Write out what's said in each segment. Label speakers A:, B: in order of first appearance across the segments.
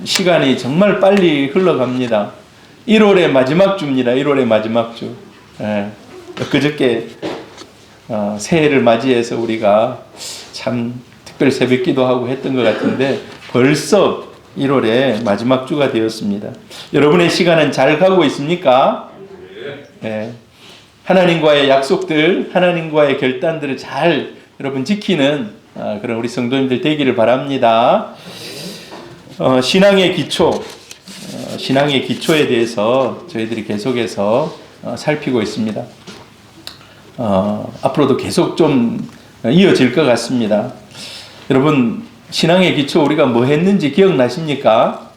A: 시간이 정말 빨리 흘러갑니다. 1월의 마지막 주입니다. 1월의 마지막 주. 그저께 새해를 맞이해서 우리가 참 특별 새벽 기도하고 했던 것 같은데 벌써 1월의 마지막 주가 되었습니다. 여러분의 시간은 잘 가고 있습니까? 네. 하나님과의 약속들, 하나님과의 결단들을 잘 여러분 지키는 그런 우리 성도님들 되기를 바랍니다. 신앙의 기초에 대해서 저희들이 계속해서 살피고 있습니다. 앞으로도 계속 좀 이어질 것 같습니다. 여러분, 신앙의 기초 우리가 뭐 했는지 기억나십니까?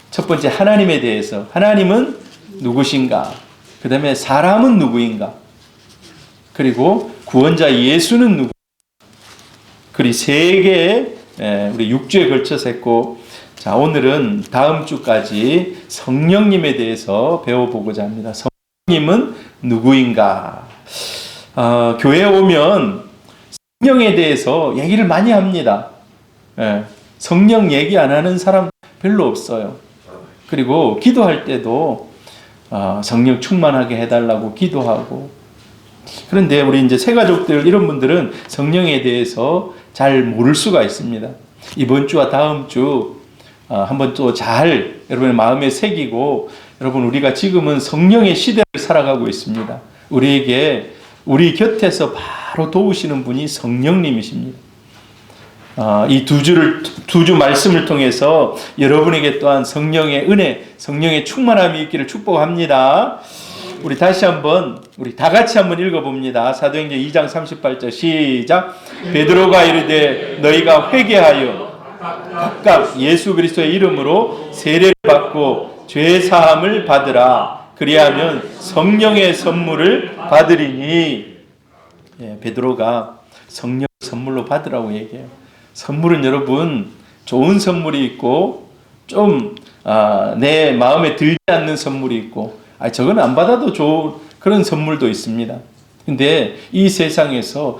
A: 첫 번째, 하나님에 대해서. 하나님은 누구신가? 그 다음에 사람은 누구인가? 그리고 구원자 예수는 누구? 그리 세 개의 우리 6주에 걸쳐서 했고, 자, 오늘은 다음 주까지 성령님에 대해서 배워보고자 합니다. 성령님은 누구인가? 교회에 오면 성령에 대해서 얘기를 많이 합니다. 성령 얘기 안 하는 사람 별로 없어요. 그리고 기도할 때도 성령 충만하게 해달라고 기도하고. 그런데 우리 이제 새가족들 이런 분들은 성령에 대해서 잘 모를 수가 있습니다. 이번 주와 다음 주 한번 또 잘 여러분의 마음에 새기고, 여러분 우리가 지금은 성령의 시대를 살아가고 있습니다. 우리 곁에서 바로 도우시는 분이 성령님이십니다. 이 두 주 말씀을 통해서 여러분에게 또한 성령의 은혜, 성령의 충만함이 있기를 축복합니다. 우리 다시 한번, 우리 다 같이 한번 읽어봅니다. 사도행전 2장 38절 시작. 베드로가 이르되 너희가 회개하여 각각 예수 그리스도의 이름으로 세례를 받고 죄 사함을 받으라. 그리하면 성령의 선물을 받으리니. 베드로가 성령 선물로 받으라고 얘기해요. 선물은 여러분 좋은 선물이 있고 좀 내 마음에 들지 않는 선물이 있고 저건 안 받아도 좋은 그런 선물도 있습니다. 근데 이 세상에서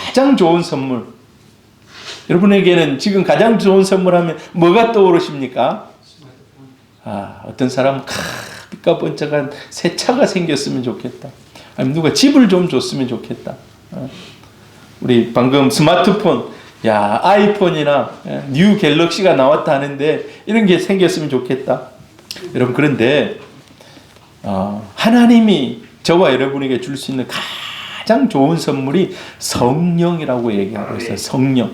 A: 가장 좋은 선물, 여러분에게는 지금 가장 좋은 선물 하면 뭐가 떠오르십니까? 어떤 사람은 빛과 번쩍한 새 차가 생겼으면 좋겠다. 아니면 누가 집을 좀 줬으면 좋겠다. 우리 방금 스마트폰, 아이폰이나 뉴 갤럭시가 나왔다 하는데 이런 게 생겼으면 좋겠다. 여러분, 그런데 하나님이 저와 여러분에게 줄 수 있는 가장 좋은 선물이 성령이라고 얘기하고 있어요. 성령.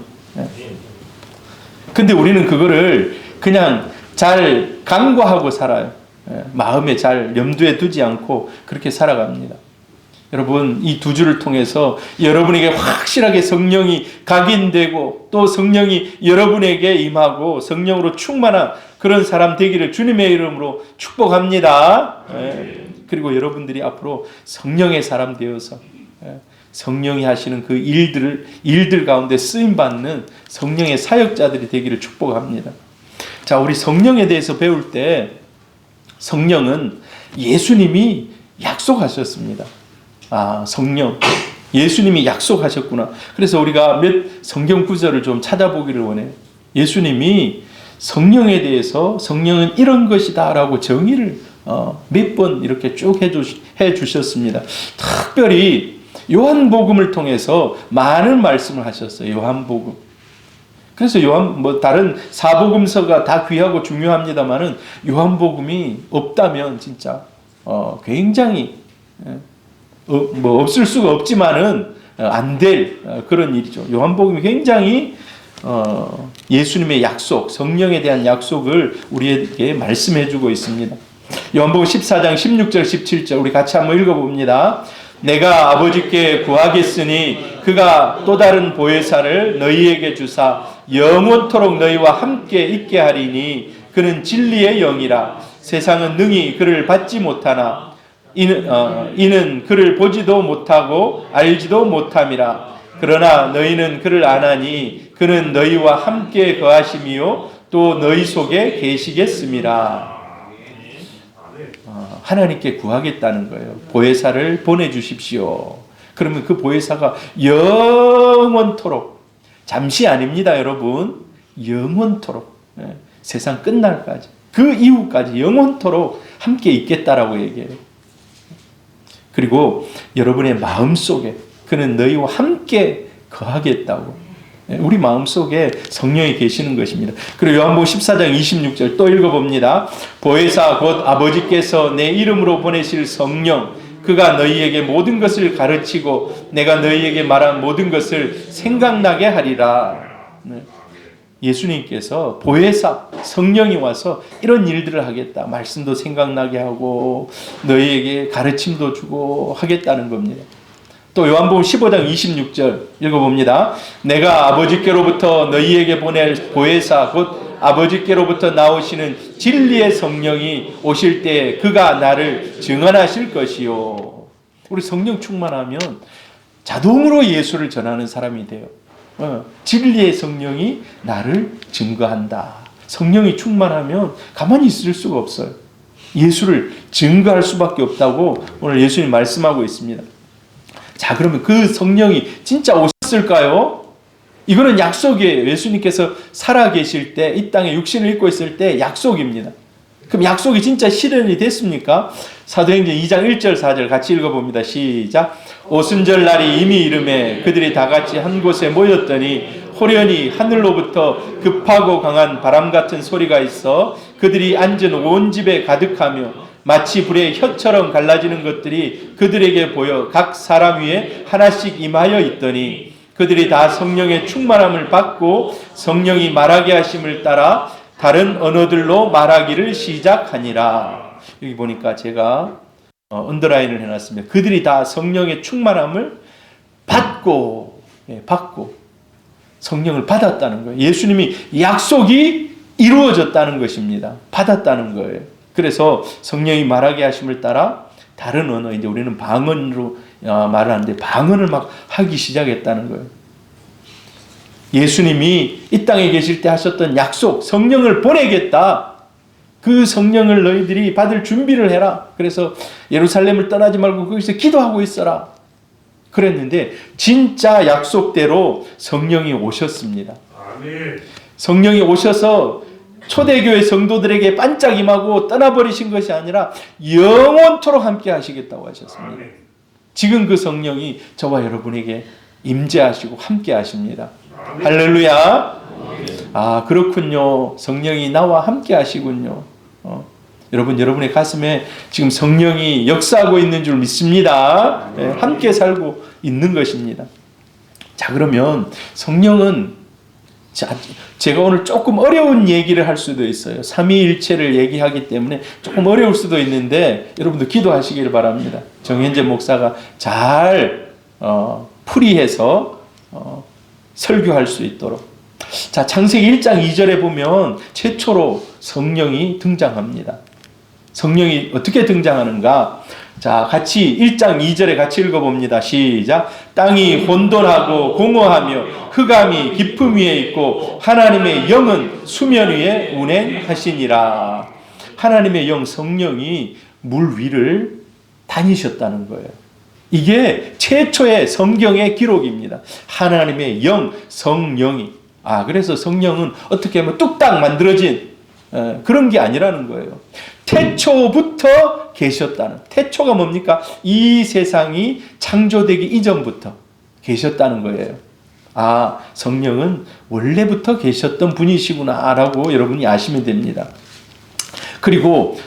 A: 근데 우리는 그거를 그냥 잘 간과하고 살아요. 마음에 잘 염두에 두지 않고 그렇게 살아갑니다. 여러분, 이 두 주를 통해서 여러분에게 확실하게 성령이 각인되고 또 성령이 여러분에게 임하고 성령으로 충만한 그런 사람 되기를 주님의 이름으로 축복합니다. 그리고 여러분들이 앞으로 성령의 사람 되어서 성령이 하시는 그 일들 가운데 쓰임받는 성령의 사역자들이 되기를 축복합니다. 자, 우리 성령에 대해서 배울 때 성령은 예수님이 약속하셨습니다. 성령. 예수님이 약속하셨구나. 그래서 우리가 몇 성경 구절을 좀 찾아보기를 원해요. 예수님이 성령에 대해서 성령은 이런 것이다 라고 정의를 몇 번 이렇게 쭉 해주셨습니다. 특별히 요한복음을 통해서 많은 말씀을 하셨어요. 요한복음. 그래서 다른 사복음서가 다 귀하고 중요합니다만은 요한복음이 없다면 진짜 굉장히 없을 수가 없지만은 안 될 그런 일이죠. 요한복음이 굉장히 예수님의 약속, 성령에 대한 약속을 우리에게 말씀해주고 있습니다. 요한복음 14장 16절 17절 우리 같이 한번 읽어봅니다. 내가 아버지께 구하겠으니 그가 또 다른 보혜사를 너희에게 주사 영원토록 너희와 함께 있게 하리니 그는 진리의 영이라. 세상은 능히 그를 받지 못하나 이는 그를 보지도 못하고 알지도 못함이라. 그러나 너희는 그를 아나니 그는 너희와 함께 거하심이요 또 너희 속에 계시겠음이라. 하나님께 구하겠다는 거예요. 보혜사를 보내주십시오. 그러면 그 보혜사가 영원토록, 잠시 아닙니다 여러분, 영원토록 세상 끝날까지, 그 이후까지 영원토록 함께 있겠다라고 얘기해요. 그리고 여러분의 마음속에 그는 너희와 함께 거하겠다고. 우리 마음속에 성령이 계시는 것입니다. 그리고 요한복음 14장 26절 또 읽어봅니다. 보혜사 곧 아버지께서 내 이름으로 보내실 성령, 그가 너희에게 모든 것을 가르치고 내가 너희에게 말한 모든 것을 생각나게 하리라. 예수님께서 보혜사 성령이 와서 이런 일들을 하겠다. 말씀도 생각나게 하고 너희에게 가르침도 주고 하겠다는 겁니다. 또 요한복음 15장 26절 읽어봅니다. 내가 아버지께로부터 너희에게 보낼 보혜사 곧 아버지께로부터 나오시는 진리의 성령이 오실 때 그가 나를 증언하실 것이요. 우리 성령 충만하면 자동으로 예수를 전하는 사람이 돼요. 진리의 성령이 나를 증거한다. 성령이 충만하면 가만히 있을 수가 없어요. 예수를 증거할 수밖에 없다고 오늘 예수님 말씀하고 있습니다. 자, 그러면 그 성령이 진짜 오셨을까요? 이거는 약속이에요. 예수님께서 살아계실 때, 이 땅에 육신을 입고 있을 때 약속입니다. 그럼 약속이 진짜 실현이 됐습니까? 사도행전 2장 1절 4절 같이 읽어봅니다. 시작. 오순절 날이 이미 이름에 그들이 다 같이 한 곳에 모였더니 호련히 하늘로부터 급하고 강한 바람 같은 소리가 있어 그들이 앉은 온 집에 가득하며 마치 불의 혀처럼 갈라지는 것들이 그들에게 보여 각 사람 위에 하나씩 임하여 있더니 그들이 다 성령의 충만함을 받고 성령이 말하게 하심을 따라 다른 언어들로 말하기를 시작하니라. 여기 보니까 제가 언더라인을 해놨습니다. 그들이 다 성령의 충만함을 받고 성령을 받았다는 거예요. 예수님이 약속이 이루어졌다는 것입니다. 받았다는 거예요. 그래서 성령이 말하게 하심을 따라 다른 언어, 이제 우리는 방언으로 말을 하는데 방언을 막 하기 시작했다는 거예요. 예수님이 이 땅에 계실 때 하셨던 약속, 성령을 보내겠다. 그 성령을 너희들이 받을 준비를 해라. 그래서 예루살렘을 떠나지 말고 거기서 기도하고 있어라. 그랬는데 진짜 약속대로 성령이 오셨습니다. 아멘. 성령이 오셔서 초대교회 성도들에게 반짝 임하고 떠나버리신 것이 아니라 영원토록 함께 하시겠다고 하셨습니다. 아멘. 지금 그 성령이 저와 여러분에게 임재하시고 함께 하십니다. 아멘. 할렐루야. 아, 그렇군요. 성령이 나와 함께 하시군요. 여러분, 여러분의 가슴에 지금 성령이 역사하고 있는 줄 믿습니다. 네, 함께 살고 있는 것입니다. 자, 그러면 성령은, 제가 오늘 조금 어려운 얘기를 할 수도 있어요. 삼위일체를 얘기하기 때문에 조금 어려울 수도 있는데 여러분도 기도하시기를 바랍니다. 정현재 목사가 잘 풀이해서 설교할 수 있도록. 자, 창세기 1장 2절에 보면 최초로 성령이 등장합니다. 성령이 어떻게 등장하는가? 자, 같이 1장 2절에 같이 읽어봅니다. 시작. 땅이 혼돈하고 공허하며 흑암이 깊음 위에 있고 하나님의 영은 수면 위에 운행하시니라. 하나님의 영 성령이 물 위를 다니셨다는 거예요. 이게 최초의 성경의 기록입니다. 하나님의 영, 성령이. 그래서 성령은 어떻게 하면 뚝딱 만들어진 그런 게 아니라는 거예요. 태초부터 계셨다는. 태초가 뭡니까? 이 세상이 창조되기 이전부터 계셨다는 거예요. 성령은 원래부터 계셨던 분이시구나 라고 여러분이 아시면 됩니다. 그리고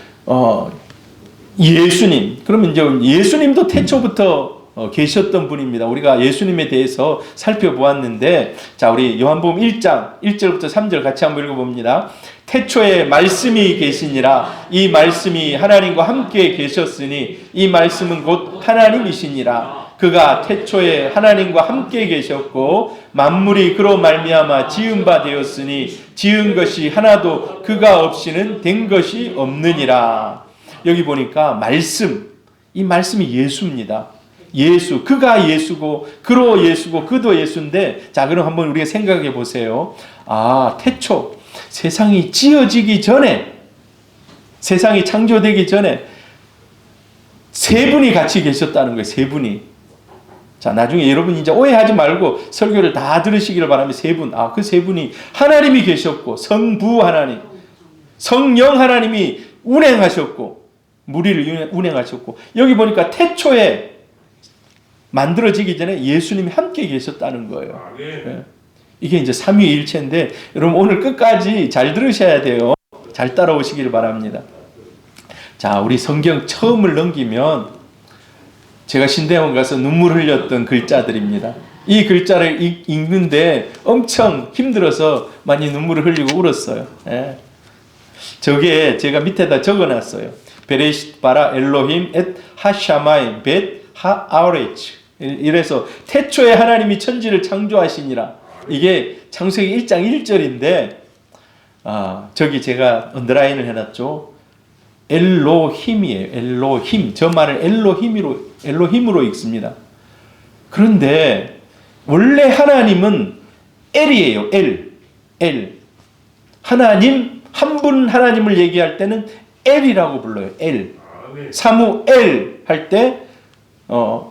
A: 예수님, 그러면 이제 예수님도 태초부터 계셨던 분입니다. 우리가 예수님에 대해서 살펴보았는데, 자, 우리 요한복음 1장 1절부터 3절 같이 한번 읽어봅니다. 태초에 말씀이 계시니라. 이 말씀이 하나님과 함께 계셨으니 이 말씀은 곧 하나님이시니라. 그가 태초에 하나님과 함께 계셨고 만물이 그로 말미암아 지은 바 되었으니 지은 것이 하나도 그가 없이는 된 것이 없느니라. 여기 보니까 말씀, 이 말씀이 예수입니다. 예수, 그가 예수고 그로 예수고 그도 예수인데, 자, 그럼 한번 우리가 생각해 보세요. 태초, 세상이 지어지기 전에, 세상이 창조되기 전에 세 분이 같이 계셨다는 거예요. 세 분이. 자, 나중에 여러분 이제 오해하지 말고 설교를 다 들으시기를 바랍니다. 세 분. 그 세 분이 하나님이 계셨고 성부 하나님, 성령 하나님이 운행하셨고 무리를 운행하셨고 여기 보니까 태초에 만들어지기 전에 예수님이 함께 계셨다는 거예요. 예. 이게 이제 삼위일체인데 여러분 오늘 끝까지 잘 들으셔야 돼요. 잘 따라오시길 바랍니다. 자, 우리 성경 처음을 넘기면 제가 신대원 가서 눈물 흘렸던 글자들입니다. 이 글자를 읽는데 엄청 힘들어서 많이 눈물을 흘리고 울었어요. 예. 저게 제가 밑에다 적어놨어요. 베레시트 바라 엘로힘 엣 하샤마임 벳 하아레츠. 이래서 태초에 하나님이 천지를 창조하시니라. 이게 창세기 1장 1절인데 저기 제가 언더라인을 해놨죠. 엘로힘이에요. 엘로힘. 저 말을 엘로힘으로 읽습니다. 그런데 원래 하나님은 엘이에요. 엘. 하나님, 한 분 하나님을 얘기할 때는 엘이라고 불러요. 엘. 사무엘 할 때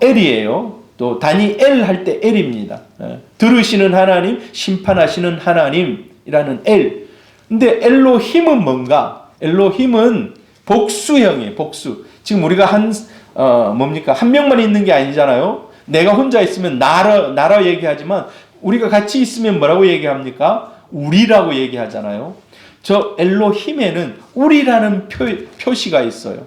A: 엘이에요. 또 다니엘 할 때 엘입니다. 들으시는 하나님, 심판하시는 하나님이라는 엘. 근데 엘로힘은 뭔가? 엘로힘은 복수형이에요. 복수. 지금 우리가 한 명만 있는 게 아니잖아요. 내가 혼자 있으면 나라 얘기하지만 우리가 같이 있으면 뭐라고 얘기합니까? 우리라고 얘기하잖아요. 저 엘로힘에는 우리라는 표시가 있어요.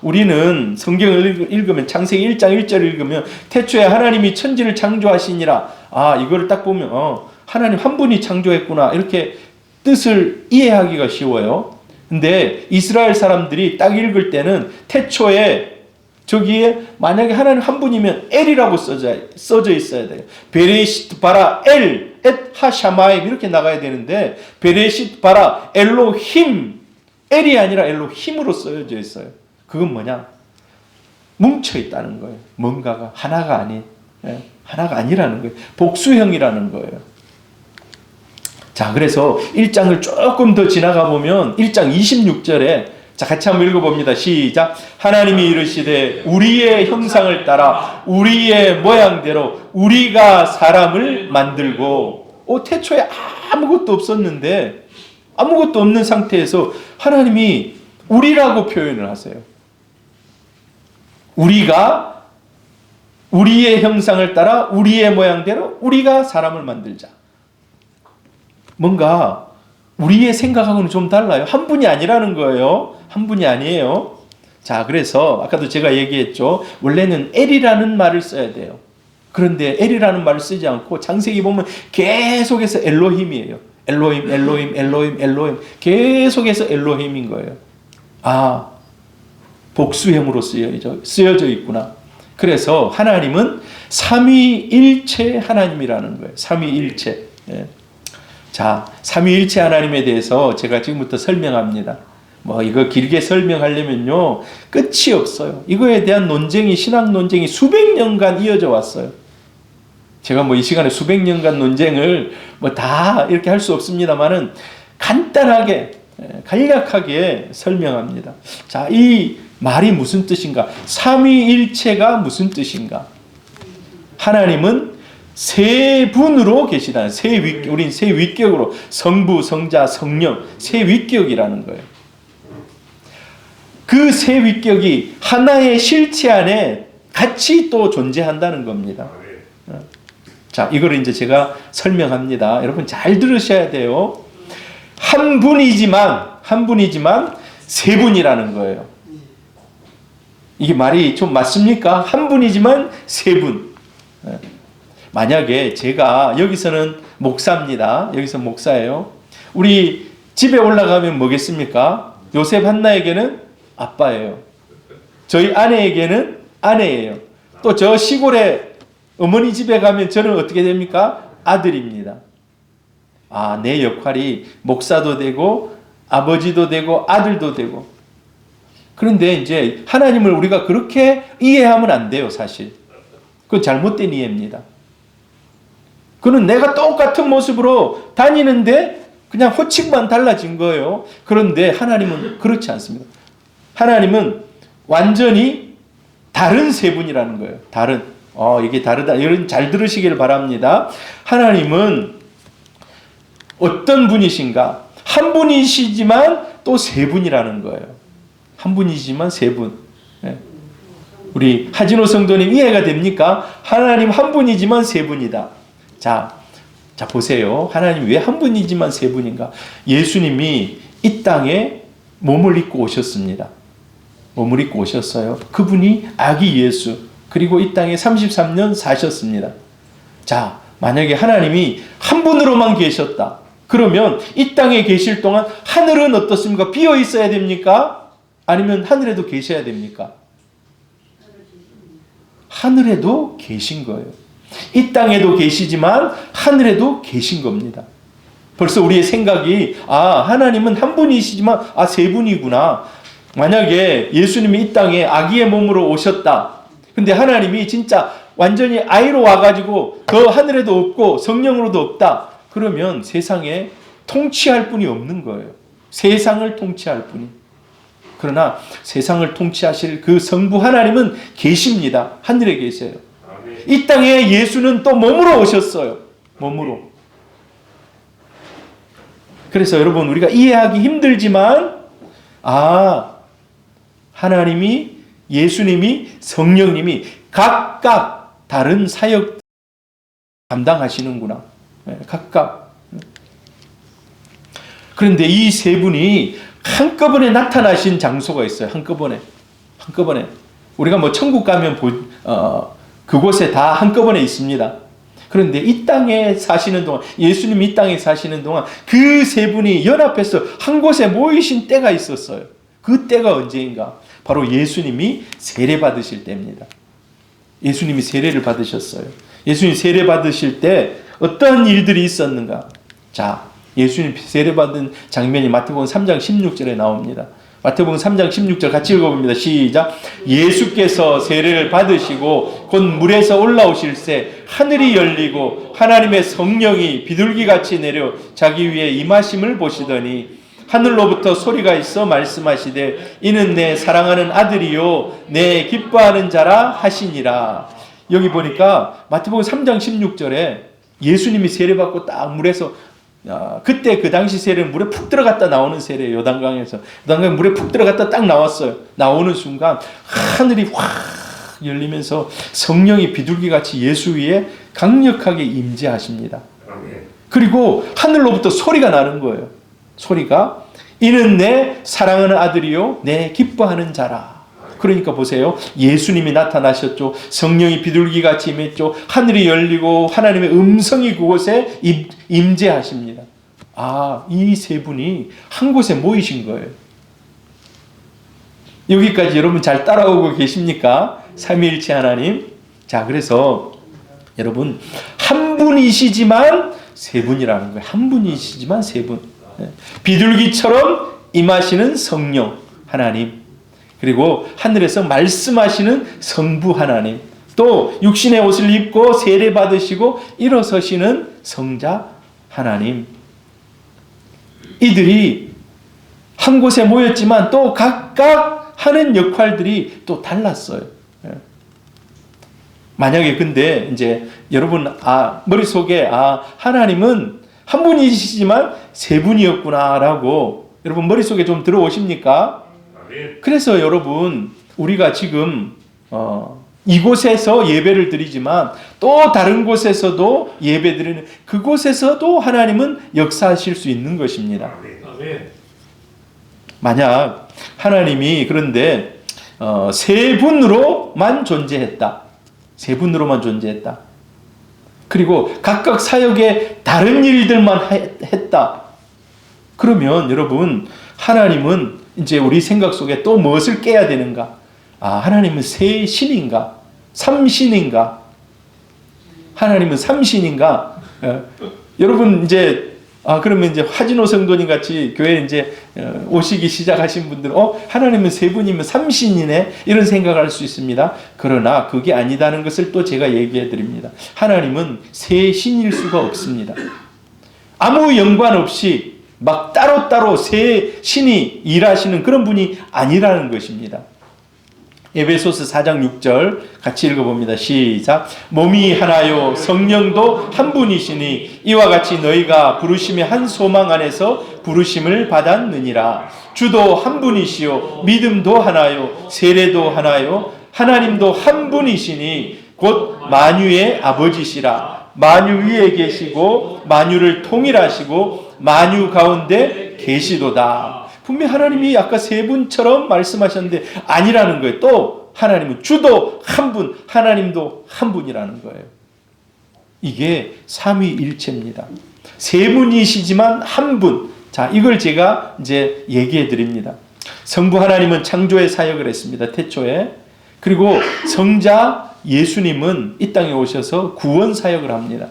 A: 우리는 성경을 읽으면 창세기 1장 1절을 읽으면 태초에 하나님이 천지를 창조하시니라. 이거를 딱 보면 하나님 한 분이 창조했구나. 이렇게 뜻을 이해하기가 쉬워요. 근데 이스라엘 사람들이 딱 읽을 때는 태초에 저기에 만약에 하나님 한 분이면 엘이라고 써져 있어야 돼요. 베레시트 바라 엘 엣 하샤마임 이렇게 나가야 되는데 베레시트 바라 엘로힘 엘이 아니라 엘로힘으로 써져 있어요. 그건 뭐냐? 뭉쳐 있다는 거예요. 뭔가가 하나가 아니라는 거예요. 복수형이라는 거예요. 자, 그래서 1장을 조금 더 지나가 보면 1장 26절에 자, 같이 한번 읽어봅니다. 시작. 하나님이 이르시되 우리의 형상을 따라 우리의 모양대로 우리가 사람을 만들고 태초에 아무것도 없었는데 아무것도 없는 상태에서 하나님이 우리라고 표현을 하세요. 우리가 우리의 형상을 따라 우리의 모양대로 우리가 사람을 만들자. 뭔가 우리의 생각하고는 좀 달라요. 한 분이 아니라는 거예요. 한 분이 아니에요. 자, 그래서 아까도 제가 얘기했죠. 원래는 엘이라는 말을 써야 돼요. 그런데 엘이라는 말을 쓰지 않고 창세기 보면 계속해서 엘로힘이에요. 엘로힘 계속해서 엘로힘인 거예요. 복수형으로 쓰여져 있구나. 그래서 하나님은 삼위일체 하나님이라는 거예요. 삼위일체. 예. 자, 삼위일체 하나님에 대해서 제가 지금부터 설명합니다. 이거 길게 설명하려면요 끝이 없어요. 이거에 대한 논쟁이 신학 논쟁이 수백 년간 이어져 왔어요. 제가 이 시간에 수백 년간 논쟁을 다 이렇게 할 수 없습니다만은 간단하게 간략하게 설명합니다. 자, 이 말이 무슨 뜻인가? 삼위일체가 무슨 뜻인가? 하나님은 세 분으로 계시다는 우린 세 위격으로 성부, 성자, 성령 세 위격이라는 거예요. 그 세 위격이 하나의 실체 안에 같이 또 존재한다는 겁니다. 자, 이걸 이제 제가 설명합니다. 여러분 잘 들으셔야 돼요. 한 분이지만 세 분이라는 거예요. 이게 말이 좀 맞습니까? 한 분이지만 세 분. 만약에 제가 여기서는 목사입니다. 여기서 목사예요. 우리 집에 올라가면 뭐겠습니까? 요셉 한나에게는 아빠예요. 저희 아내에게는 아내예요. 또 저 시골에 어머니 집에 가면 저는 어떻게 됩니까? 아들입니다. 내 역할이 목사도 되고 아버지도 되고 아들도 되고. 그런데 이제 하나님을 우리가 그렇게 이해하면 안 돼요, 사실. 그건 잘못된 이해입니다. 그는 내가 똑같은 모습으로 다니는데 그냥 호칭만 달라진 거예요. 그런데 하나님은 그렇지 않습니다. 하나님은 완전히 다른 세 분이라는 거예요. 이게 다르다. 여러분 잘 들으시길 바랍니다. 하나님은 어떤 분이신가? 한 분이시지만 또 세 분이라는 거예요. 한 분이지만 세 분. 예. 우리 하진호 성도님 이해가 됩니까? 하나님 한 분이지만 세 분이다. 자 보세요. 하나님 왜 한 분이지만 세 분인가? 예수님이 이 땅에 몸을 입고 오셨습니다. 몸을 입고 오셨어요. 그분이 아기 예수, 그리고 이 땅에 33년 사셨습니다. 자, 만약에 하나님이 한 분으로만 계셨다. 그러면 이 땅에 계실 동안 하늘은 어떻습니까? 비어 있어야 됩니까? 아니면 하늘에도 계셔야 됩니까? 하늘에도 계신 거예요. 이 땅에도 계시지만 하늘에도 계신 겁니다. 벌써 우리의 생각이 하나님은 한 분이시지만 세 분이구나. 만약에 예수님이 이 땅에 아기의 몸으로 오셨다. 근데 하나님이 진짜 완전히 아이로 와가지고 더 하늘에도 없고 성령으로도 없다. 그러면 세상에 통치할 분이 없는 거예요. 세상을 통치할 분이. 그러나 세상을 통치하실 그 성부 하나님은 계십니다. 하늘에 계세요. 이 땅에 예수는 또 몸으로 오셨어요. 몸으로. 그래서 여러분 우리가 이해하기 힘들지만 하나님이, 예수님이, 성령님이 각각 다른 사역 감당하시는구나. 각각. 그런데 이 세 분이 한꺼번에 나타나신 장소가 있어요. 한꺼번에. 우리가 뭐 천국 가면 그곳에 다 한꺼번에 있습니다. 그런데 이 땅에 사시는 동안, 예수님이 이 땅에 사시는 동안 그 세 분이 연합해서 한 곳에 모이신 때가 있었어요. 그 때가 언제인가? 바로 예수님이 세례 받으실 때입니다. 예수님이 세례를 받으셨어요. 예수님이 세례 받으실 때 어떤 일들이 있었는가? 자, 예수님 세례 받은 장면이 마태복음 3장 16절에 나옵니다. 마태복음 3장 16절 같이 읽어봅니다. 시작. 예수께서 세례를 받으시고 곧 물에서 올라오실새 하늘이 열리고 하나님의 성령이 비둘기같이 내려 자기 위에 임하심을 보시더니 하늘로부터 소리가 있어 말씀하시되 이는 내 사랑하는 아들이요 내 기뻐하는 자라 하시니라. 여기 보니까 마태복음 3장 16절에 예수님이 세례받고 딱 물에서 그때 그 당시 세례는 물에 푹 들어갔다 나오는 세례예요. 요단강에서. 요단강에 물에 푹 들어갔다 딱 나왔어요. 나오는 순간 하늘이 확 열리면서 성령이 비둘기같이 예수 위에 강력하게 임재하십니다. 그리고 하늘로부터 소리가 나는 거예요. 소리가 이는 내 사랑하는 아들이요 내 기뻐하는 자라. 그러니까 보세요. 예수님이 나타나셨죠. 성령이 비둘기같이 임했죠. 하늘이 열리고 하나님의 음성이 그곳에 임재하십니다. 이 세 분이 한 곳에 모이신 거예요. 여기까지 여러분 잘 따라오고 계십니까? 삼위일체 하나님. 자, 그래서 여러분 한 분이시지만 세 분이라는 거예요. 한 분이시지만 세 분. 비둘기처럼 임하시는 성령 하나님. 그리고 하늘에서 말씀하시는 성부 하나님, 또 육신의 옷을 입고 세례 받으시고 일어서시는 성자 하나님. 이들이 한 곳에 모였지만 또 각각 하는 역할들이 또 달랐어요. 만약에 근데 이제 여러분 머릿속에 하나님은 한 분이시지만 세 분이었구나라고 여러분 머릿속에 좀 들어오십니까? 그래서 여러분 우리가 지금 이곳에서 예배를 드리지만 또 다른 곳에서도 예배 드리는 그곳에서도 하나님은 역사하실 수 있는 것입니다. 만약 하나님이 그런데 세 분으로만 존재했다. 세 분으로만 존재했다. 그리고 각각 사역에 다른 일들만 했다. 그러면 여러분 하나님은 이제 우리 생각 속에 또 무엇을 깨야 되는가? 하나님은 세 신인가? 삼신인가? 하나님은 삼신인가? 여러분 이제 그러면 이제 화진호 성도님 같이 교회 이제 오시기 시작하신 분들은 하나님은 세 분이면 삼신이네 이런 생각을 할 수 있습니다. 그러나 그게 아니다는 것을 또 제가 얘기해 드립니다. 하나님은 세 신일 수가 없습니다. 아무 연관 없이 막 따로따로 세 신이 일하시는 그런 분이 아니라는 것입니다. 에베소서 4장 6절 같이 읽어봅니다. 시작. 몸이 하나요 성령도 한 분이시니 이와 같이 너희가 부르심의 한 소망 안에서 부르심을 받았느니라. 주도 한 분이시요 믿음도 하나요 세례도 하나요 하나님도 한 분이시니 곧 만유의 아버지시라. 만유 위에 계시고 만유를 통일하시고 만유 가운데 계시도다. 분명히 하나님이 아까 세 분처럼 말씀하셨는데 아니라는 거예요. 또 하나님은 주도 한 분, 하나님도 한 분이라는 거예요. 이게 삼위일체입니다. 세 분이시지만 한 분. 자, 이걸 제가 이제 얘기해 드립니다. 성부 하나님은 창조의 사역을 했습니다. 태초에. 그리고 성자 예수님은 이 땅에 오셔서 구원 사역을 합니다.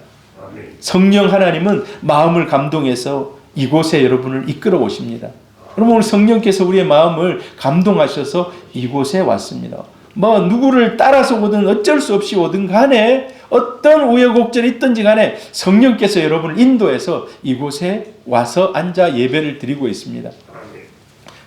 A: 성령 하나님은 마음을 감동해서 이곳에 여러분을 이끌어 오십니다. 여러분, 오늘 성령께서 우리의 마음을 감동하셔서 이곳에 왔습니다. 뭐 누구를 따라서 오든 어쩔 수 없이 오든 간에 어떤 우여곡절이 있든지 간에 성령께서 여러분을 인도해서 이곳에 와서 앉아 예배를 드리고 있습니다.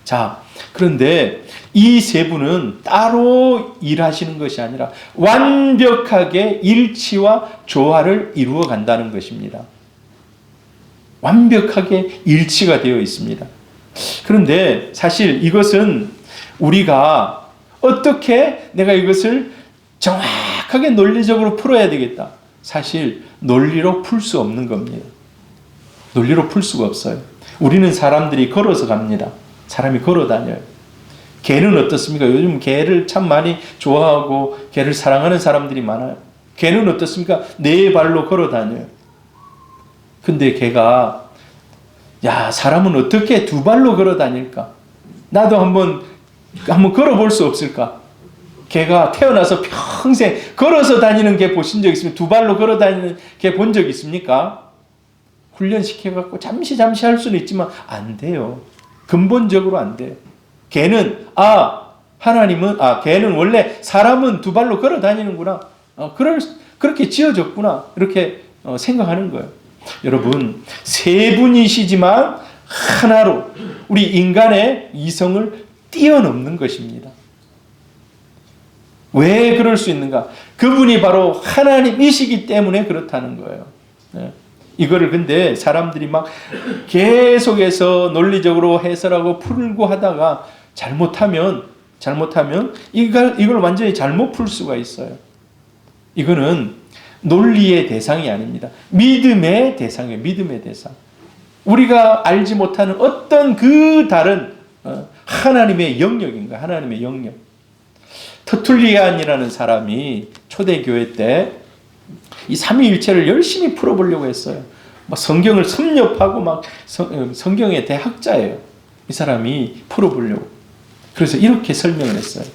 A: 자, 그런데 이 세 분은 따로 일하시는 것이 아니라 완벽하게 일치와 조화를 이루어 간다는 것입니다. 완벽하게 일치가 되어 있습니다. 그런데 사실 이것은 우리가 어떻게 내가 이것을 정확하게 논리적으로 풀어야 되겠다. 사실 논리로 풀 수 없는 겁니다. 논리로 풀 수가 없어요. 우리는 사람들이 걸어서 갑니다. 사람이 걸어 다녀요. 개는 어떻습니까? 요즘 개를 참 많이 좋아하고 개를 사랑하는 사람들이 많아요. 개는 어떻습니까? 네 발로 걸어 다녀요. 근데 개가 야, 사람은 어떻게 두 발로 걸어 다닐까? 나도 한번 걸어볼 수 없을까? 개가 태어나서 평생 걸어서 다니는 개 보신 적 있습니까? 두 발로 걸어 다니는 개 본 적 있습니까? 훈련시켜갖고 잠시 할 수는 있지만 안 돼요. 근본적으로 안 돼요. 개는 개는 원래 사람은 두 발로 걸어 다니는구나. 그렇게 지어졌구나. 이렇게 생각하는 거예요. 여러분, 세 분이시지만 하나로 우리 인간의 이성을 뛰어넘는 것입니다. 왜 그럴 수 있는가? 그분이 바로 하나님이시기 때문에 그렇다는 거예요. 이거를 근데 사람들이 막 계속해서 논리적으로 해설하고 풀고 하다가 잘못하면 이걸 완전히 잘못 풀 수가 있어요. 이거는 논리의 대상이 아닙니다. 믿음의 대상이에요. 믿음의 대상. 우리가 알지 못하는 어떤 그 다른 하나님의 영역인 거예요. 하나님의 영역. 터툴리안이라는 사람이 초대교회 때 이 삼위일체를 열심히 풀어보려고 했어요. 막 성경을 섭렵하고 막 성경의 대학자예요. 이 사람이 풀어보려고. 그래서 이렇게 설명을 했어요.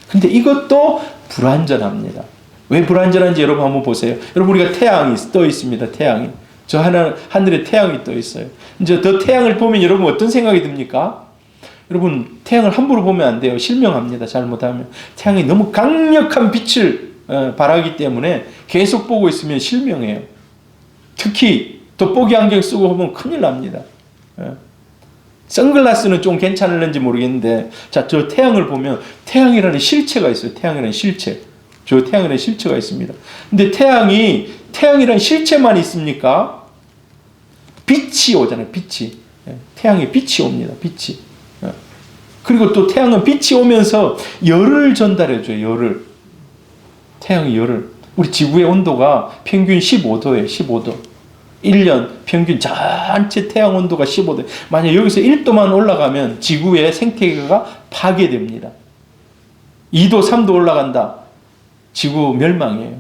A: 근데 이것도 불완전합니다. 왜 불완전한지 여러분 한번 보세요. 여러분, 우리가 태양이 떠 있습니다. 태양이. 저 하늘에 태양이 떠 있어요. 이제 더 태양을 보면 여러분 어떤 생각이 듭니까? 여러분, 태양을 함부로 보면 안 돼요. 실명합니다. 잘못하면. 태양이 너무 강력한 빛을 발하기 때문에 계속 보고 있으면 실명해요. 특히 돋보기 안경 쓰고 보면 큰일 납니다. 선글라스는 좀 괜찮을는지 모르겠는데, 자, 저 태양을 보면 태양이라는 실체가 있어요. 태양이라는 실체. 저 태양이라는 실체가 있습니다. 근데 태양이라는 실체만 있습니까? 빛이 오잖아요. 빛이. 태양에 빛이 옵니다. 빛이. 그리고 또 태양은 빛이 오면서 열을 전달해줘요. 열을. 태양이 열을. 우리 지구의 온도가 평균 15도예요. 15도. 1년 평균 전체 태양 온도가 15도. 만약 여기서 1도만 올라가면 지구의 생태계가 파괴됩니다. 2도, 3도 올라간다. 지구 멸망이에요.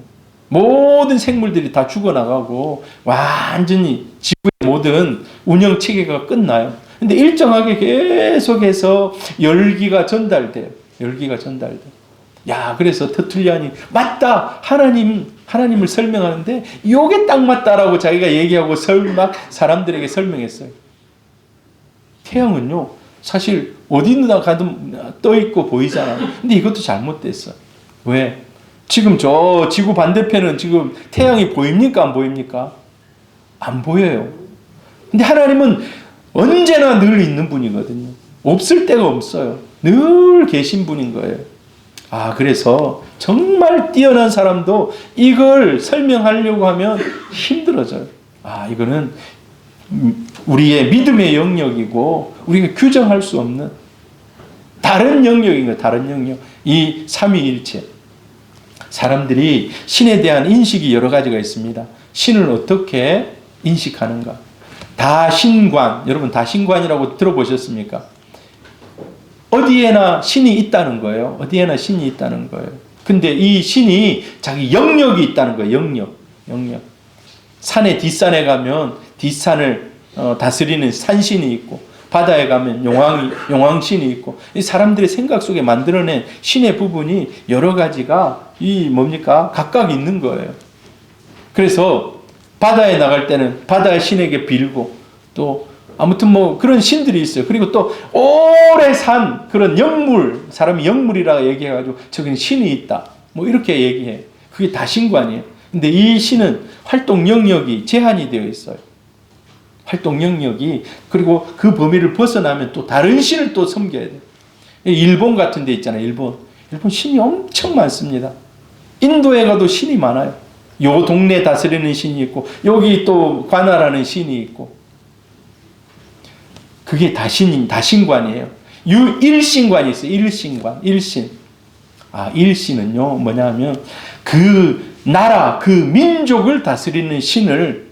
A: 모든 생물들이 다 죽어나가고 완전히 지구의 모든 운영 체계가 끝나요. 근데 일정하게 계속해서 열기가 전달돼요. 열기가 전달돼요. 야, 그래서 터툴리안이 맞다. 하나님을 설명하는데 요게 딱 맞다라고 자기가 얘기하고 사람들에게 설명했어요. 태양은요, 사실 어디나 가든 떠 있고 보이잖아요. 근데 이것도 잘못됐어. 왜? 지금 저 지구 반대편은 지금 태양이 보입니까? 안 보입니까? 안 보여요. 근데 하나님은 언제나 늘 있는 분이거든요. 없을 때가 없어요. 늘 계신 분인 거예요. 그래서 정말 뛰어난 사람도 이걸 설명하려고 하면 힘들어져요. 이거는 우리의 믿음의 영역이고 우리가 규정할 수 없는 다른 영역인 거예요. 다른 영역. 이 삼위일체. 사람들이 신에 대한 인식이 여러 가지가 있습니다. 신을 어떻게 인식하는가. 다신관. 여러분 다신관이라고 들어보셨습니까? 어디에나 신이 있다는 거예요. 어디에나 신이 있다는 거예요. 근데 이 신이 자기 영역이 있다는 거예요. 영역. 산의 뒷산에 가면 뒷산을 다스리는 산신이 있고, 바다에 가면 용왕신이 있고, 이 사람들의 생각 속에 만들어낸 신의 부분이 여러 가지가 각각 있는 거예요. 그래서 바다에 나갈 때는 바다의 신에게 빌고, 또 아무튼 그런 신들이 있어요. 그리고 또 오래 산 그런 영물, 사람이 영물이라고 얘기해가지고 저기는 신이 있다. 이렇게 얘기해. 그게 다 신관이에요. 근데 이 신은 활동 영역이 제한이 되어 있어요. 활동 영역이. 그리고 그 범위를 벗어나면 또 다른 신을 또 섬겨야 돼요. 일본 같은 데 있잖아요. 일본 신이 엄청 많습니다. 인도에 가도 신이 많아요. 요 동네 다스리는 신이 있고, 여기 또 관할하는 신이 있고. 그게 다신관이에요. 일신관이 있어요. 일신. 일신은요, 뭐냐면, 그 나라, 그 민족을 다스리는 신을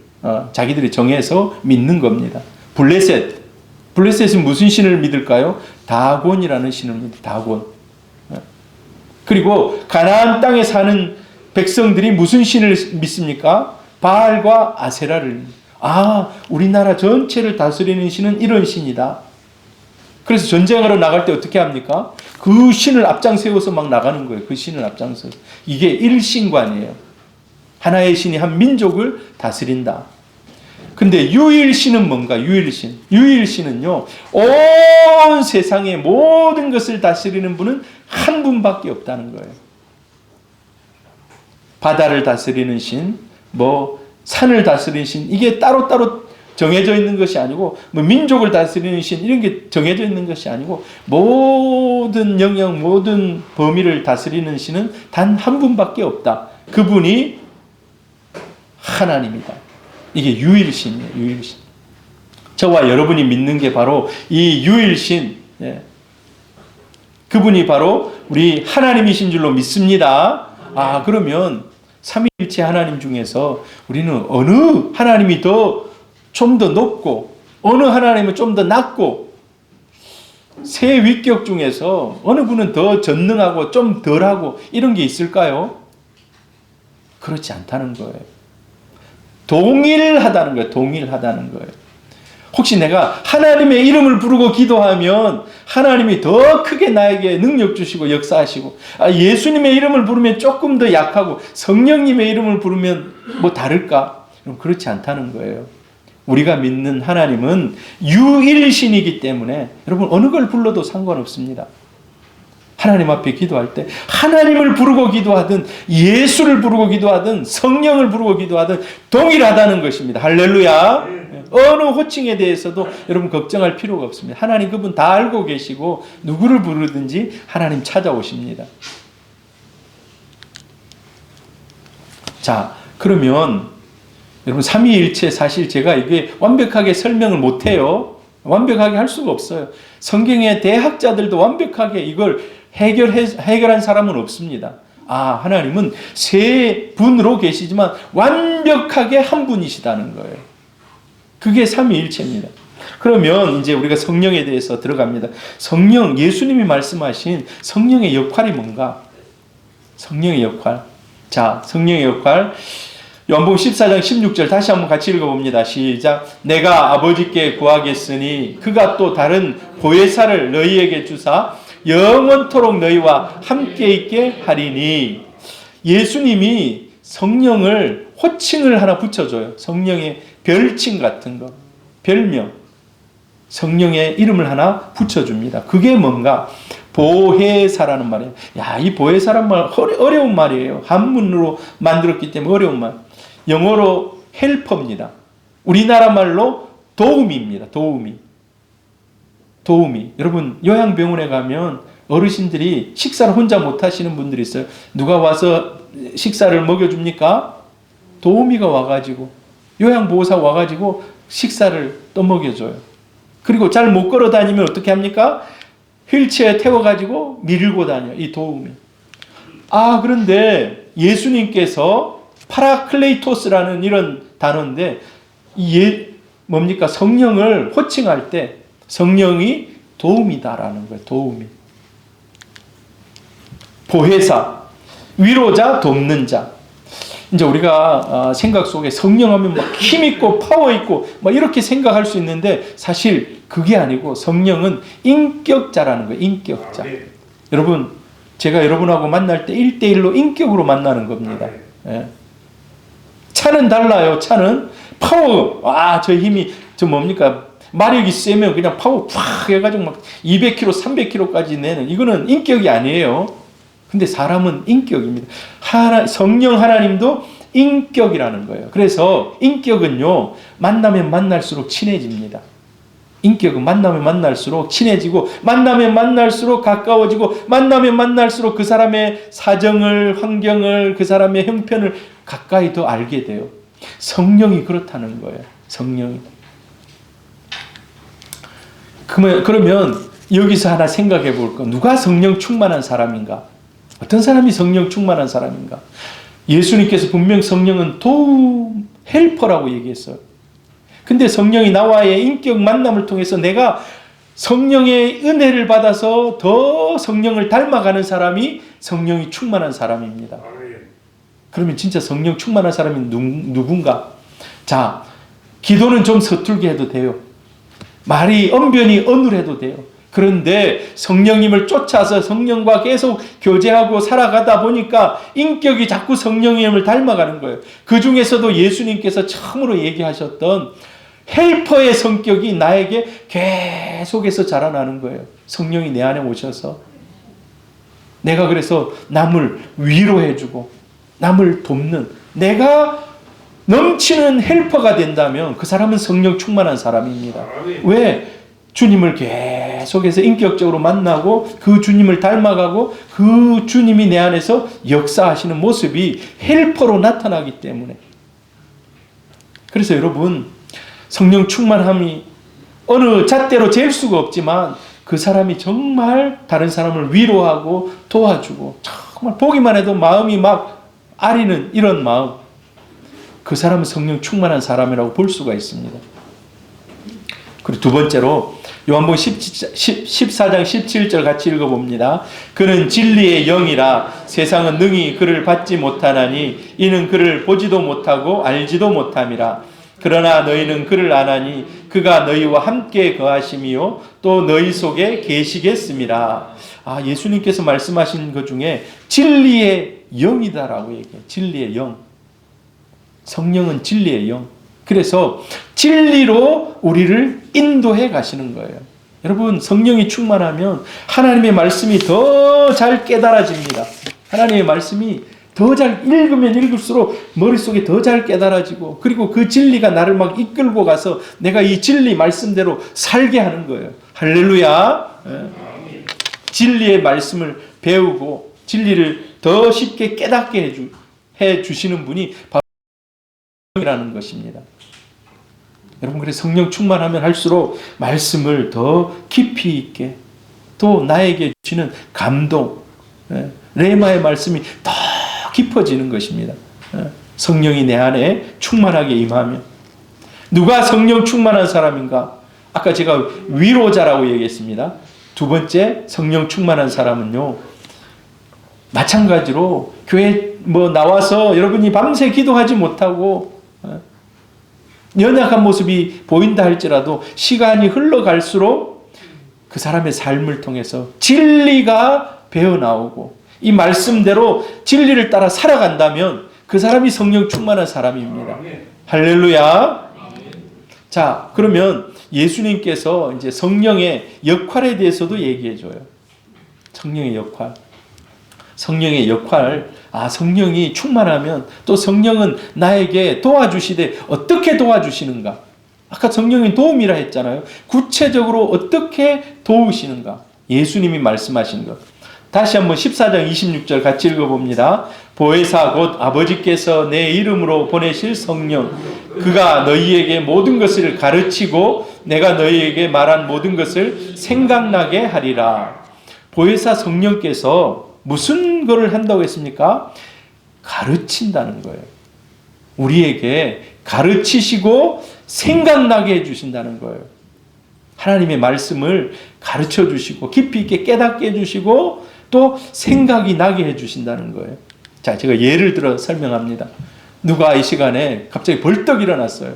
A: 자기들이 정해서 믿는 겁니다. 블레셋은 무슨 신을 믿을까요? 다곤이라는 신을 믿습니다. 다곤. 그리고 가나안 땅에 사는 백성들이 무슨 신을 믿습니까? 바알과 아세라를. 우리나라 전체를 다스리는 신은 이런 신이다. 그래서 전쟁하러 나갈 때 어떻게 합니까? 그 신을 앞장 세워서 막 나가는 거예요. 그 신을 앞장서. 이게 일신관이에요. 하나의 신이 한 민족을 다스린다. 근데 유일신은 뭔가? 유일신은요, 온 세상의 모든 것을 다스리는 분은 한 분밖에 없다는 거예요. 바다를 다스리는 신, 산을 다스리는 신, 이게 따로따로 정해져 있는 것이 아니고, 민족을 다스리는 신, 이런 게 정해져 있는 것이 아니고, 모든 영역, 모든 범위를 다스리는 신은 단 한 분밖에 없다. 그분이 하나님이다. 이게 유일신이에요. 유일신. 저와 여러분이 믿는 게 바로 이 유일신. 그분이 바로 우리 하나님이신 줄로 믿습니다. 그러면 삼위일체 하나님 중에서 우리는 어느 하나님이 좀 더 높고, 어느 하나님은 좀 더 낮고, 세 위격 중에서 어느 분은 더 전능하고 좀 덜하고 이런 게 있을까요? 그렇지 않다는 거예요. 동일하다는 거예요. 동일하다는 거예요. 혹시 내가 하나님의 이름을 부르고 기도하면 하나님이 더 크게 나에게 능력 주시고 역사하시고, 예수님의 이름을 부르면 조금 더 약하고 성령님의 이름을 부르면 다를까? 그렇지 않다는 거예요. 우리가 믿는 하나님은 유일신이기 때문에 여러분 어느 걸 불러도 상관없습니다. 하나님 앞에 기도할 때 하나님을 부르고 기도하든 예수를 부르고 기도하든 성령을 부르고 기도하든 동일하다는 것입니다. 할렐루야. 어느 호칭에 대해서도 여러분 걱정할 필요가 없습니다. 하나님 그분 다 알고 계시고 누구를 부르든지 하나님 찾아오십니다. 자, 그러면 여러분 삼위일체 사실 제가 이게 완벽하게 설명을 못해요. 완벽하게 할 수가 없어요. 성경의 대학자들도 완벽하게 이걸 해결한 사람은 없습니다. 하나님은 세 분으로 계시지만 완벽하게 한 분이시다는 거예요. 그게 삼위일체입니다. 그러면 이제 우리가 성령에 대해서 들어갑니다. 성령, 예수님이 말씀하신 성령의 역할이 뭔가? 성령의 역할. 자, 성령의 역할. 요한복음 14장 16절 다시 한번 같이 읽어봅니다. 시작. 내가 아버지께 구하겠으니 그가 또 다른 보혜사를 너희에게 주사 영원토록 너희와 함께 있게 하리니. 예수님이 성령을 호칭을 하나 붙여줘요. 성령의 별칭 같은 거, 별명, 성령의 이름을 하나 붙여줍니다. 그게 뭔가? 보혜사라는 말이에요. 이 보혜사란 말 어려운 말이에요. 한문으로 만들었기 때문에 어려운 말. 영어로 헬퍼입니다. 우리나라 말로 도우미입니다. 도우미. 여러분 요양병원에 가면 어르신들이 식사를 혼자 못 하시는 분들이 있어요. 누가 와서 식사를 먹여줍니까? 도우미가 와가지고, 요양보호사 와가지고 식사를 또 먹여줘요. 그리고 잘 못 걸어 다니면 어떻게 합니까? 휠체어에 태워가지고 밀고 다녀요. 이 도우미. 그런데 예수님께서 파라클레이토스라는 이런 단어인데, 뭡니까? 성령을 호칭할 때 성령이 도움이다라는 거예요. 도움이. 보혜사, 위로자, 돕는 자. 이제 우리가 생각 속에 성령하면 막 힘있고 파워있고 막 이렇게 생각할 수 있는데, 사실 그게 아니고 성령은 인격자라는 거예요. 인격자. 여러분, 제가 여러분하고 만날 때 1대1로 인격으로 만나는 겁니다. 예. 차는 달라요. 차는 파워, 저 힘이, 뭡니까? 마력이 세면 그냥 파워 팍 해가지고 막 200km, 300km까지 내는, 이거는 인격이 아니에요. 근데 사람은 인격입니다. 성령 하나님도 인격이라는 거예요. 그래서 인격은요, 만나면 만날수록 친해집니다. 인격은 만나면 만날수록 친해지고, 만나면 만날수록 가까워지고, 만나면 만날수록 그 사람의 사정을, 환경을, 그 사람의 형편을 가까이 더 알게 돼요. 성령이 그렇다는 거예요. 성령이. 그러면 여기서 하나 생각해 볼 거. 누가 성령 충만한 사람인가? 어떤 사람이 성령 충만한 사람인가? 예수님께서 분명 성령은 도움, 헬퍼라고 얘기했어요. 근데 성령이 나와의 인격 만남을 통해서 내가 성령의 은혜를 받아서 더 성령을 닮아가는 사람이 성령이 충만한 사람입니다. 그러면 진짜 성령 충만한 사람이 누군가? 자, 기도는 좀 서툴게 해도 돼요. 말이 언변이 어눌해도 돼요. 그런데 성령님을 쫓아서 성령과 계속 교제하고 살아가다 보니까 인격이 자꾸 성령님을 닮아가는 거예요. 그 중에서도 예수님께서 처음으로 얘기하셨던 헬퍼의 성격이 나에게 계속해서 자라나는 거예요. 성령이 내 안에 오셔서 내가 그래서 남을 위로해주고 남을 돕는, 내가 넘치는 헬퍼가 된다면 그 사람은 성령 충만한 사람입니다. 왜? 주님을 계속해서 인격적으로 만나고 그 주님을 닮아가고 그 주님이 내 안에서 역사하시는 모습이 헬퍼로 나타나기 때문에. 그래서 여러분, 성령 충만함이 어느 잣대로 잴 수가 없지만 그 사람이 정말 다른 사람을 위로하고 도와주고 정말 보기만 해도 마음이 막 아리는 이런 마음, 그 사람은 성령 충만한 사람이라고 볼 수가 있습니다. 그리고 두 번째로 요한복음 14장 17절 같이 읽어봅니다. 그는 진리의 영이라 세상은 능히 그를 받지 못하나니 이는 그를 보지도 못하고 알지도 못함이라. 그러나 너희는 그를 아나니 그가 너희와 함께 거하심이요 또 너희 속에 계시겠음이라. 예수님께서 말씀하신 것 중에 진리의 영이다라고 얘기해요. 진리의 영. 성령은 진리의 영. 그래서 진리로 우리를 인도해 가시는 거예요. 여러분, 성령이 충만하면 하나님의 말씀이 더 잘 깨달아집니다. 하나님의 말씀이 더 잘 읽으면 읽을수록 머릿속에 더 잘 깨달아지고, 그리고 그 진리가 나를 막 이끌고 가서 내가 이 진리 말씀대로 살게 하는 거예요. 할렐루야. 진리의 말씀을 배우고 진리를 더 쉽게 깨닫게 해 주시는 분이 바로 성령이라는 것입니다. 여러분, 그래서 성령 충만하면 할수록 말씀을 더 깊이 있게, 또 나에게 주시는 감동, 레마의 말씀이 더 깊어지는 것입니다. 성령이 내 안에 충만하게 임하면. 누가 성령 충만한 사람인가? 아까 제가 위로자라고 얘기했습니다. 두 번째, 성령 충만한 사람은요, 마찬가지로 교회 나와서 여러분이 밤새 기도하지 못하고 연약한 모습이 보인다 할지라도 시간이 흘러갈수록 그 사람의 삶을 통해서 진리가 배어나오고 이 말씀대로 진리를 따라 살아간다면 그 사람이 성령 충만한 사람입니다. 할렐루야. 자, 그러면 예수님께서 이제 성령의 역할에 대해서도 얘기해 줘요. 성령의 역할. 성령의 역할. 성령이 충만하면 또 성령은 나에게 도와주시되 어떻게 도와주시는가? 아까 성령이 도움이라 했잖아요. 구체적으로 어떻게 도우시는가? 예수님이 말씀하신 것. 다시 한번 14장 26절 같이 읽어봅니다. 보혜사 곧 아버지께서 내 이름으로 보내실 성령 그가 너희에게 모든 것을 가르치고 내가 너희에게 말한 모든 것을 생각나게 하리라. 보혜사 성령께서 무슨 것을 한다고 했습니까? 가르친다는 거예요. 우리에게 가르치시고 생각나게 해주신다는 거예요. 하나님의 말씀을 가르쳐 주시고 깊이 있게 깨닫게 해주시고 또 생각이 나게 해주신다는 거예요. 자, 제가 예를 들어 설명합니다. 누가 이 시간에 갑자기 벌떡 일어났어요.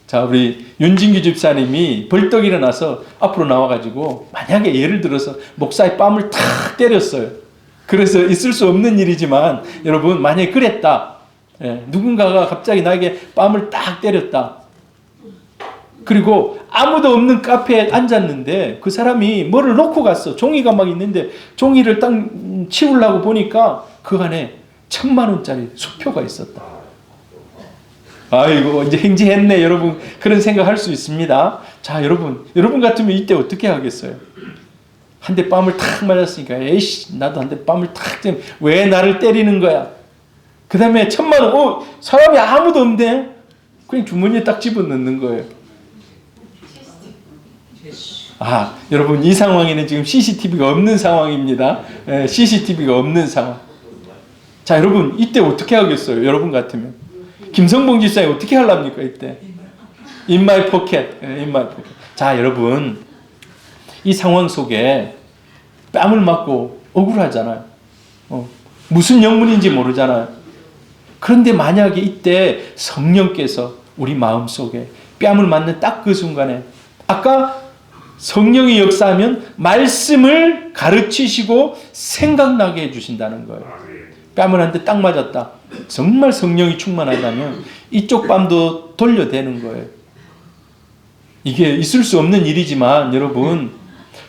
A: 자, 우리 윤진규 집사님이 벌떡 일어나서 앞으로 나와가지고 만약에 예를 들어서 목사의 뺨을 탁 때렸어요. 그래서 있을 수 없는 일이지만 여러분 만약에 그랬다. 누군가가 갑자기 나에게 뺨을 딱 때렸다. 그리고 아무도 없는 카페에 앉았는데 그 사람이 뭐를 놓고 갔어. 종이가 막 있는데 종이를 딱 치우려고 보니까 그 안에 1,000,000원짜리 수표가 있었다. 아이고 이제 행지했네. 여러분 그런 생각할 수 있습니다. 자, 여러분 같으면 이때 어떻게 하겠어요? 한 대 뺨을 탁 맞았으니까 에이씨 나도 한 대 뺨을 탁 때리면 왜 나를 때리는 거야? 그 다음에 1,000,000원 사람이 아무도 없네. 그냥 주머니에 딱 집어넣는 거예요. 아, 여러분 이 상황에는 지금 CCTV가 없는 상황입니다. CCTV가 없는 상황. 자, 여러분 이때 어떻게 하겠어요? 여러분 같으면 김성봉 집사님 어떻게 하랍니까 이때? In my pocket, in my pocket. 자, 여러분 이 상황 속에 뺨을 맞고 억울하잖아요. 무슨 영문인지 모르잖아요. 그런데 만약에 이때 성령께서 우리 마음속에 뺨을 맞는 딱 그 순간에 아까 성령이 역사하면 말씀을 가르치시고 생각나게 해주신다는 거예요. 뺨을 한 대 딱 맞았다. 정말 성령이 충만하다면 이쪽 뺨도 돌려대는 거예요. 이게 있을 수 없는 일이지만 여러분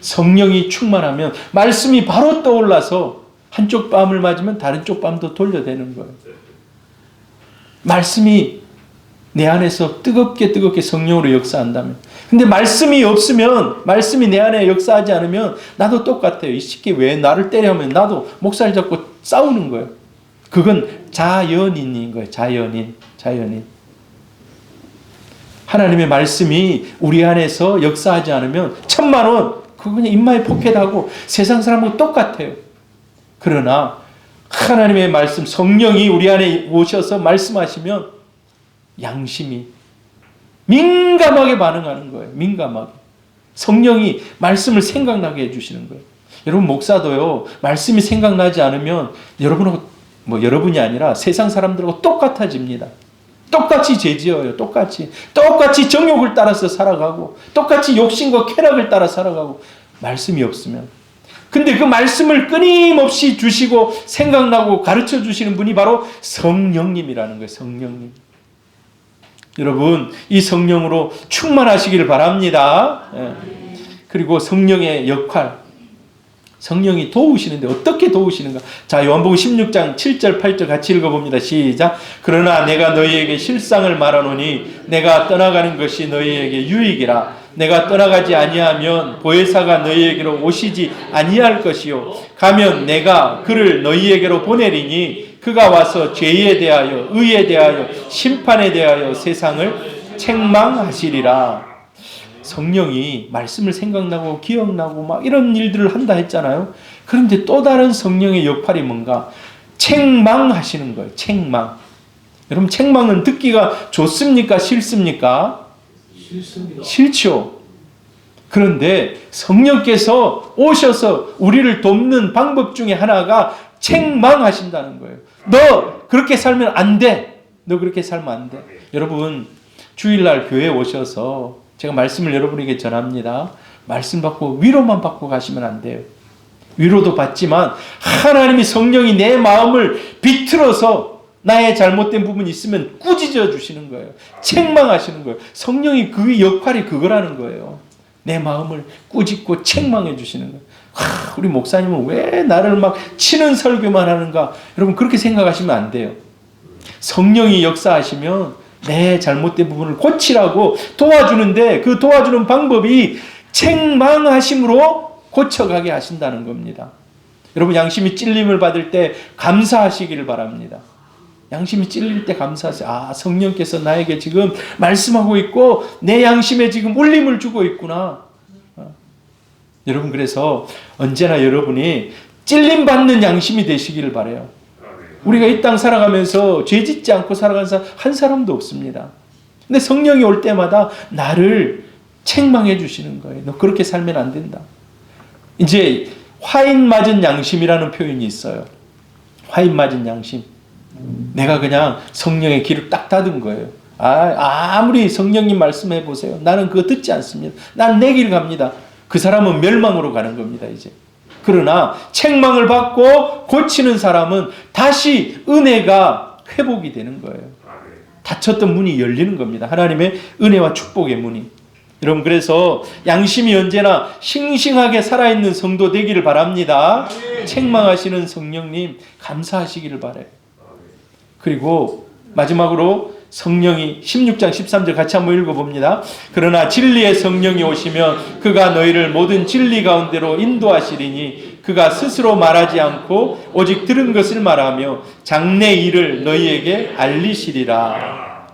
A: 성령이 충만하면 말씀이 바로 떠올라서 한쪽 뺨을 맞으면 다른 쪽 뺨도 돌려대는 거예요. 말씀이 내 안에서 뜨겁게 성령으로 역사한다면. 근데 말씀이 없으면, 말씀이 내 안에 역사하지 않으면 나도 똑같아요. 이 새끼 왜 나를 때려 하면 나도 목살 잡고 싸우는 거예요. 그건 자연인인 거예요. 자연인. 하나님의 말씀이 우리 안에서 역사하지 않으면 1,000,000원 그거 그냥 인마에 포켓하고 세상 사람하고 똑같아요. 그러나 하나님의 말씀 성령이 우리 안에 오셔서 말씀하시면 양심이 민감하게 반응하는 거예요. 민감하게. 성령이 말씀을 생각나게 해주시는 거예요. 여러분 목사도요. 말씀이 생각나지 않으면 여러분하고 여러분이 아니라 세상 사람들하고 똑같아집니다. 똑같이 죄지어요. 똑같이 정욕을 따라서 살아가고 똑같이 욕심과 쾌락을 따라 살아가고 말씀이 없으면. 근데 그 말씀을 끊임없이 주시고 생각나고 가르쳐 주시는 분이 바로 성령님이라는 거예요. 성령님. 여러분 이 성령으로 충만하시기를 바랍니다. 그리고 성령의 역할. 성령이 도우시는데 어떻게 도우시는가? 자, 요한복음 16장 7절 8절 같이 읽어봅니다. 시작. 그러나 내가 너희에게 실상을 말하노니 내가 떠나가는 것이 너희에게 유익이라. 내가 떠나가지 아니하면 보혜사가 너희에게로 오시지 아니할 것이요. 가면 내가 그를 너희에게로 보내리니 그가 와서 죄에 대하여 의에 대하여 심판에 대하여 세상을 책망하시리라. 성령이 말씀을 생각나고 기억나고 막 이런 일들을 한다 했잖아요. 그런데 또 다른 성령의 역할이 뭔가? 책망하시는 거예요. 책망. 여러분 책망은 듣기가 좋습니까? 싫습니까? 싫죠. 그런데 성령께서 오셔서 우리를 돕는 방법 중에 하나가 책망하신다는 거예요. 너 그렇게 살면 안 돼. 너 그렇게 살면 안 돼. 여러분 주일날 교회에 오셔서 제가 말씀을 여러분에게 전합니다. 말씀 받고 위로만 받고 가시면 안 돼요. 위로도 받지만 하나님이 성령이 내 마음을 비틀어서 나의 잘못된 부분이 있으면 꾸짖어 주시는 거예요. 책망하시는 거예요. 성령이 그 역할이 그거라는 거예요. 내 마음을 꾸짖고 책망해 주시는 거예요. 우리 목사님은 왜 나를 막 치는 설교만 하는가? 여러분 그렇게 생각하시면 안 돼요. 성령이 역사하시면 내 잘못된 부분을 고치라고 도와주는데 그 도와주는 방법이 책망하심으로 고쳐가게 하신다는 겁니다. 여러분, 양심이 찔림을 받을 때 감사하시기를 바랍니다. 양심이 찔릴 때 감사하세요. 아, 성령께서 나에게 지금 말씀하고 있고 내 양심에 지금 울림을 주고 있구나. 여러분, 그래서 언제나 여러분이 찔림받는 양심이 되시기를 바라요. 우리가 이 땅 살아가면서 죄 짓지 않고 살아가는 사람 한 사람도 없습니다. 근데 성령이 올 때마다 나를 책망해 주시는 거예요. 너 그렇게 살면 안 된다. 이제 화인 맞은 양심이라는 표현이 있어요. 화인 맞은 양심. 내가 그냥 성령의 귀를 딱 닫은 거예요. 아무리 성령님 말씀해 보세요. 나는 그거 듣지 않습니다. 난 내 길 갑니다. 그 사람은 멸망으로 가는 겁니다, 이제. 그러나 책망을 받고 고치는 사람은 다시 은혜가 회복이 되는 거예요. 닫혔던 문이 열리는 겁니다. 하나님의 은혜와 축복의 문이. 여러분, 그래서 양심이 언제나 싱싱하게 살아있는 성도 되기를 바랍니다. 책망하시는 성령님 감사하시기를 바라요. 그리고 마지막으로 성령이 16장 13절 같이 한번 읽어봅니다. 그러나 진리의 성령이 오시면 그가 너희를 모든 진리 가운데로 인도하시리니 그가 스스로 말하지 않고 오직 들은 것을 말하며 장래 일을 너희에게 알리시리라.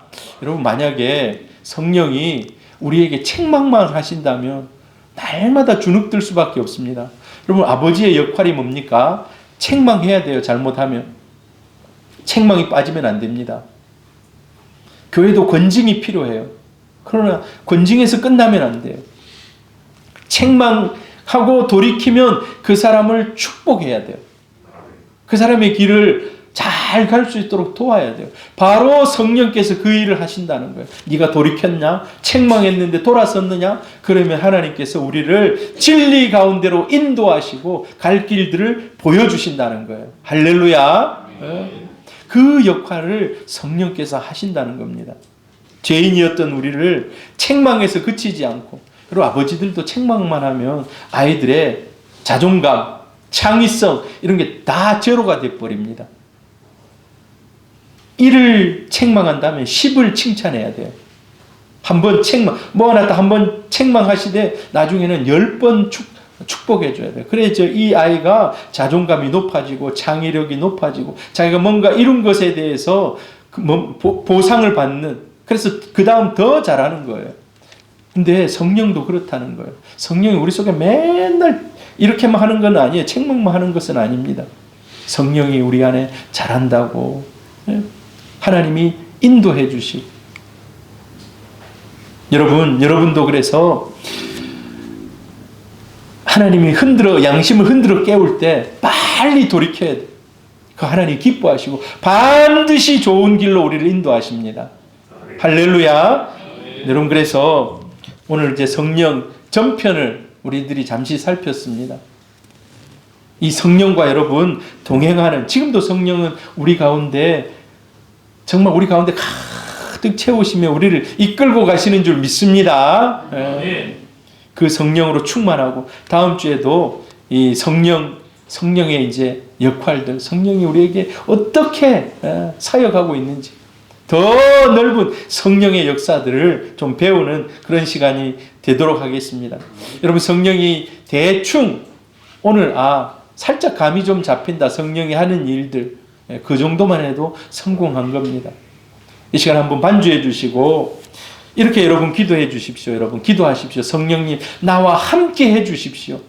A: 여러분, 만약에 성령이 우리에게 책망만 하신다면 날마다 주눅들 수밖에 없습니다. 여러분, 아버지의 역할이 뭡니까? 책망해야 돼요. 잘못하면. 책망이 빠지면 안 됩니다. 교회도 권징이 필요해요. 그러나 권징에서 끝나면 안 돼요. 책망하고 돌이키면 그 사람을 축복해야 돼요. 그 사람의 길을 잘 갈 수 있도록 도와야 돼요. 바로 성령께서 그 일을 하신다는 거예요. 네가 돌이켰냐? 책망했는데 돌아섰느냐? 그러면 하나님께서 우리를 진리 가운데로 인도하시고 갈 길들을 보여주신다는 거예요. 할렐루야. 그 역할을 성령께서 하신다는 겁니다. 죄인이었던 우리를 책망해서 그치지 않고, 그리고 아버지들도 책망만 하면 아이들의 자존감, 창의성 이런 게 다 제로가 돼버립니다. 1을 책망한다면 10을 칭찬해야 돼요. 한번 책망, 뭐 하나 한번 책망하시되 나중에는 10번 축복해 줘야 돼요. 그래서 이 아이가 자존감이 높아지고 창의력이 높아지고 자기가 뭔가 이룬 것에 대해서 보상을 받는, 그래서 그 다음 더 잘하는 거예요. 근데 성령도 그렇다는 거예요. 성령이 우리 속에 맨날 이렇게만 하는 건 아니에요. 책망만 하는 것은 아닙니다. 성령이 우리 안에 잘한다고 하나님이 인도해 주시고, 여러분도 그래서 하나님이 양심을 흔들어 깨울 때 빨리 돌이켜야 돼요. 그 하나님 기뻐하시고 반드시 좋은 길로 우리를 인도하십니다. 할렐루야. 여러분, 그래서 오늘 이제 성령 전편을 우리들이 잠시 살폈습니다. 이 성령과 여러분 동행하는, 지금도 성령은 우리 가운데, 정말 우리 가운데 가득 채우시며 우리를 이끌고 가시는 줄 믿습니다. 그 성령으로 충만하고, 다음 주에도 이 성령의 이제 역할들, 성령이 우리에게 어떻게 사역하고 있는지, 더 넓은 성령의 역사들을 좀 배우는 그런 시간이 되도록 하겠습니다. 여러분, 성령이 대충 오늘 살짝 감이 좀 잡힌다. 성령이 하는 일들, 그 정도만 해도 성공한 겁니다. 이 시간 한번 반주해 주시고 이렇게 여러분 기도해 주십시오. 여러분 기도하십시오. 성령님, 나와 함께 해 주십시오.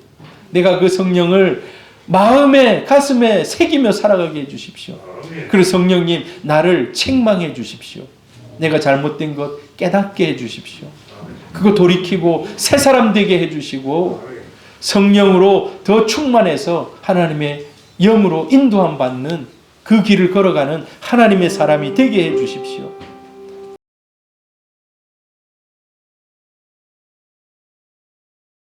A: 내가 그 성령을 마음에 가슴에 새기며 살아가게 해 주십시오. 그리고 성령님, 나를 책망해 주십시오. 내가 잘못된 것 깨닫게 해 주십시오. 그거 돌이키고 새 사람 되게 해 주시고 성령으로 더 충만해서 하나님의 영으로 인도함 받는 그 길을 걸어가는 하나님의 사람이 되게 해 주십시오.